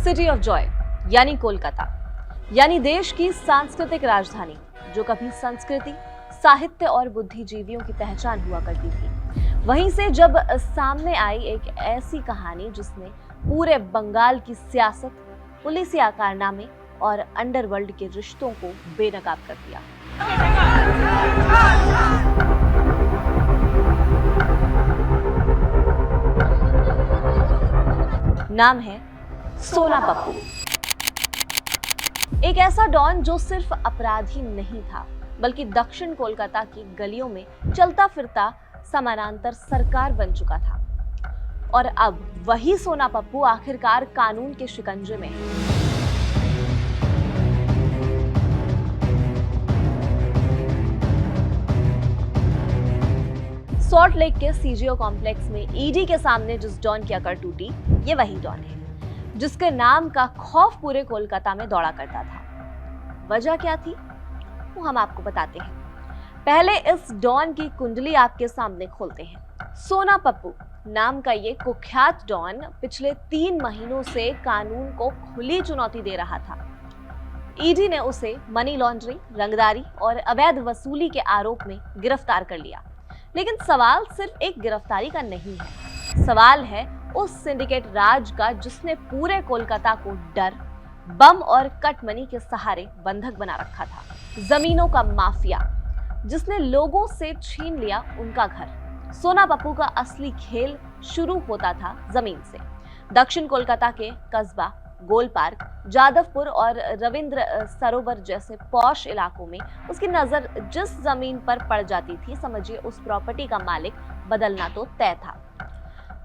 City of Joy यानी कोलकाता, यानी देश की सांस्कृतिक राजधानी, जो कभी संस्कृति, साहित्य और बुद्धिजीवियों की पहचान हुआ करती थी। वहीं से जब सामने आई एक ऐसी कहानी जिसने पूरे बंगाल की सियासत, पुलिसिया कारनामे और अंडरवर्ल्ड के रिश्तों को बेनकाब कर दिया। नाम है सोना पप्पू। एक ऐसा डॉन जो सिर्फ अपराधी नहीं था, बल्कि दक्षिण कोलकाता की गलियों में चलता फिरता समानांतर सरकार बन चुका था। और अब वही सोना पप्पू आखिरकार कानून के शिकंजे में है। सॉल्ट लेक के सीजीओ कॉम्प्लेक्स में ईडी के सामने जिस डॉन की अकड़ टूटी, ये वही डॉन है जिसके नाम का खौफ पूरे कोलकाता में दौड़ा करता था। वजह क्या थी, वो हम आपको बताते हैं। पहले इस डॉन की कुंडली आपके सामने खोलते हैं। सोना पप्पू नाम का ये कुख्यात डॉन पिछले 3 महीनों से कानून को खुली चुनौती दे रहा था। ईडी ने उसे मनी लॉन्ड्रिंग, रंगदारी और अवैध वसूली के आरोप में गिरफ्तार कर लिया। लेकिन सवाल सिर्फ एक गिरफ्तारी का नहीं है, सवाल है उस सिंडिकेट राज का जिसने पूरे कोलकाता को डर, बम और कट मनी के सहारे बंधक बना रखा था। जमीनों का माफिया जिसने लोगों से छीन लिया उनका घर। सोना पप्पू का असली खेल शुरू होता था जमीन से। दक्षिण कोलकाता के कस्बा, गोल पार्क, जादवपुर और रविंद्र सरोवर जैसे पॉश इलाकों में उसकी नजर जिस जमीन पर पड़ जाती थी, समझिए उस प्रॉपर्टी का मालिक बदलना तो तय था।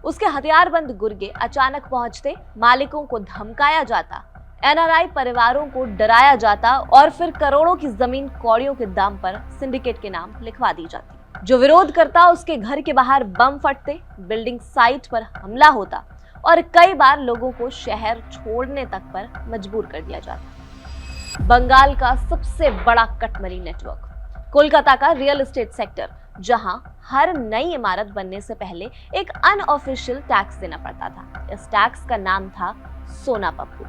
उसके हथियारबंद गुर्गे अचानक पहुंचते, मालिकों को धमकाया जाता, एनआरआई परिवारों को डराया जाता और फिर करोड़ों की जमीन कौड़ियों के दाम पर सिंडिकेट के नाम लिखवा दी जाती। जो विरोध करता उसके घर के बाहर बम फटते, बिल्डिंग साइट पर हमला होता और कई बार लोगों को शहर छोड़ने तक पर मजबूर कर दिया जाता। बंगाल का सबसे बड़ा कटमनी नेटवर्क, कोलकाता का रियल एस्टेट सेक्टर, जहां हर नई इमारत बनने से पहले एक अनऑफिशियल टैक्स देना पड़ता था। इस टैक्स का नाम था सोना पप्पू।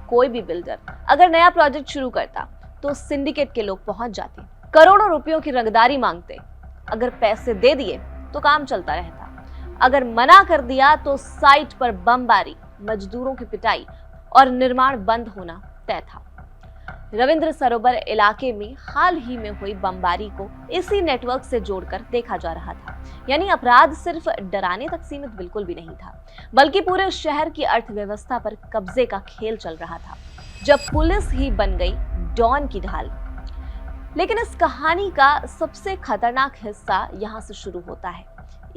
कोई भी बिल्डर अगर नया प्रोजेक्ट शुरू करता तो सिंडिकेट के लोग पहुंच जाते, करोड़ों रुपयों की रंगदारी मांगते। अगर पैसे दे दिए तो काम चलता रहता, अगर मना कर दिया तो साइट पर बमबारी, मजदूरों की पिटाई और निर्माण बंद होना तय था। रविंद्र सरोवर इलाके में हाल ही में हुई बमबारी को इसी नेटवर्क से जोड़कर देखा जा रहा था। यानी अपराध सिर्फ डराने तक सीमित बिल्कुल भी नहीं था, बल्कि पूरे शहर की अर्थव्यवस्था पर कब्जे का खेल चल रहा था। जब पुलिस ही बन गई डॉन की ढाल। लेकिन इस कहानी का सबसे खतरनाक हिस्सा यहाँ से शुरू होता है।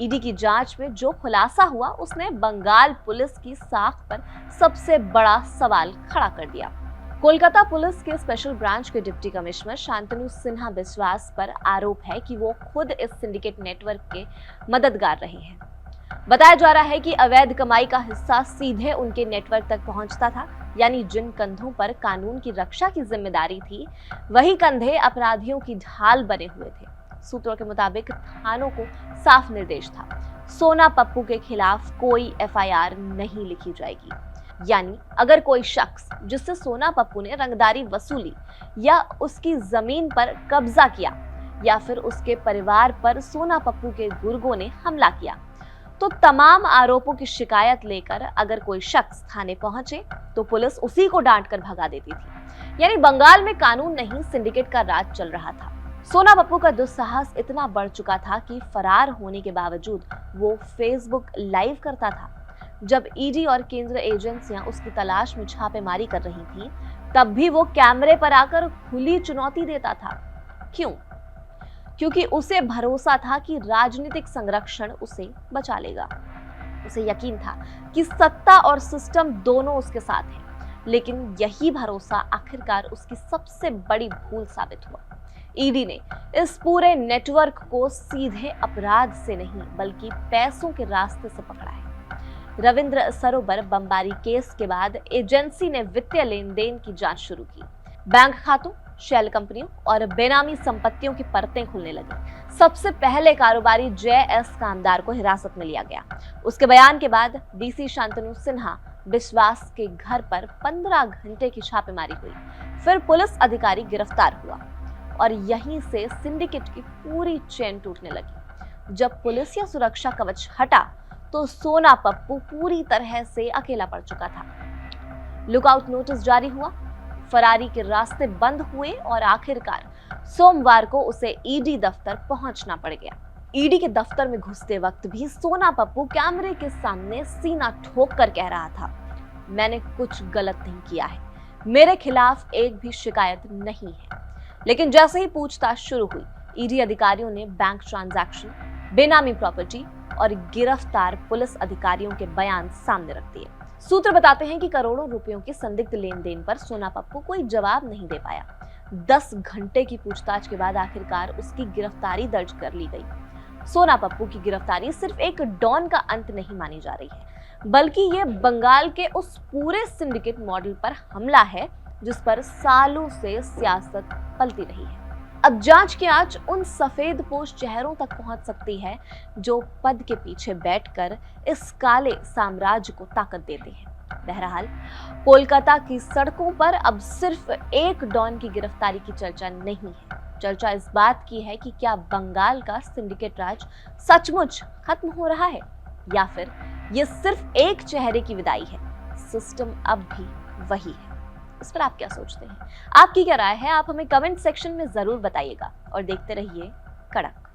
ईडी की जांच में जो खुलासा हुआ उसने बंगाल पुलिस की साख पर सबसे बड़ा सवाल खड़ा कर दिया। कोलकाता पुलिस के स्पेशल ब्रांच के डिप्टी कमिश्नर शांतनु सिन्हा विश्वास पर आरोप है कि वो खुद इस सिंडिकेट नेटवर्क के मददगार रहे हैं। बताया जा रहा है कि अवैध कमाई का हिस्सा सीधे उनके नेटवर्क तक पहुंचता था। यानी जिन कंधों पर कानून की रक्षा की जिम्मेदारी थी, वही कंधे अपराधियों की ढाल बने हुए थे। सूत्रों के मुताबिक थानों को साफ निर्देश था, सोना पप्पू के खिलाफ कोई एफआईआर नहीं लिखी जाएगी। यानी अगर कोई शख्स जिससे सोना पप्पू ने रंगदारी वसूली या उसकी जमीन पर कब्जा किया या फिर उसके परिवार पर सोना पप्पू के गुर्गों ने हमला किया, तो तमाम आरोपों की शिकायत लेकर अगर कोई शख्स थाने पहुंचे तो पुलिस उसी को डांट कर भगा देती थी। यानी बंगाल में कानून नहीं, सिंडिकेट का राज चल रहा था। सोना पप्पू का दुस्साहस इतना बढ़ चुका था कि फरार होने के बावजूद वो फेसबुक लाइव करता था। जब ईडी और केंद्रीय एजेंसियां उसकी तलाश में छापेमारी कर रही थीं, तब भी वो कैमरे पर आकर खुली चुनौती देता था। क्यों? क्योंकि उसे भरोसा था कि राजनीतिक संरक्षण उसे बचा लेगा। उसे यकीन था कि सत्ता और सिस्टम दोनों उसके साथ हैं। लेकिन यही भरोसा आखिरकार उसकी सबसे बड़ी भूल साबित हुआ। ईडी ने इस पूरे नेटवर्क को सीधे अपराध से नहीं, बल्कि पैसों के रास्ते से पकड़ा है। रविंद्र सरोवर बमबारी केस के बाद एजेंसी ने वित्तीय लेन देन की जांच शुरू की। बैंक खातों, शेल कंपनियों और बेनामी संपत्तियों की परतें खुलने लगी। सबसे पहले कारोबारी JS कामदार को हिरासत में लिया गया। उसके बयान के बाद डीसी शांतनु सिन्हा विश्वास के घर पर 15 घंटे की छापेमारी हुई। फिर पुलिस अधिकारी गिरफ्तार हुआ और यहीं से सिंडिकेट की पूरी चेन टूटने लगी। जब पुलिस या सुरक्षा कवच हटा तो सोना पप्पू पूरी तरह से अकेला पड़ चुका था। लुकआउट नोटिस जारी हुआ, फरारी के रास्ते बंद हुए और आखिरकार सोमवार को उसे ईडी दफ्तर पहुंचना पड़ गया। ईडी के दफ्तर में घुसते वक्त भी सोना पप्पू कैमरे के सामने सीना ठोक कर कह रहा था, मैंने कुछ गलत नहीं किया है, मेरे खिलाफ एक भी शिकायत नहीं है। लेकिन जैसे ही पूछताछ शुरू हुई, ईडी अधिकारियों ने बैंक ट्रांजैक्शन, बेनामी प्रॉपर्टी और गिरफ्तार पुलिस अधिकारियों के बयान सामने रख दिए। सूत्र बताते हैं कि करोड़ों रुपयों की संदिग्ध लेन देन पर सोना पप्पू कोई जवाब नहीं दे पाया। 10 घंटे की पूछताछ के बाद आखिरकार उसकी गिरफ्तारी दर्ज कर ली गई। सोना पप्पू की गिरफ्तारी सिर्फ एक डॉन का अंत नहीं मानी जा रही है, बल्कि ये बंगाल के उस पूरे सिंडिकेट मॉडल पर हमला है जिस पर सालों से सियासत पलती रही है। अब जांच की आंच उन सफेदपोश चेहरों तक पहुंच सकती है जो पद के पीछे बैठकर इस काले साम्राज्य को ताकत देते हैं। बहरहाल, कोलकाता की सड़कों पर अब सिर्फ एक डॉन की गिरफ्तारी की चर्चा नहीं है। चर्चा इस बात की है कि क्या बंगाल का सिंडिकेट राज सचमुच खत्म हो रहा है या फिर ये सिर्फ एक चेहरे की विदाई है। सिस्टम अब भी वही है। इस पर आप क्या सोचते हैं? आपकी क्या राय है? आप हमें कमेंट सेक्शन में जरूर बताइएगा और देखते रहिए कड़क।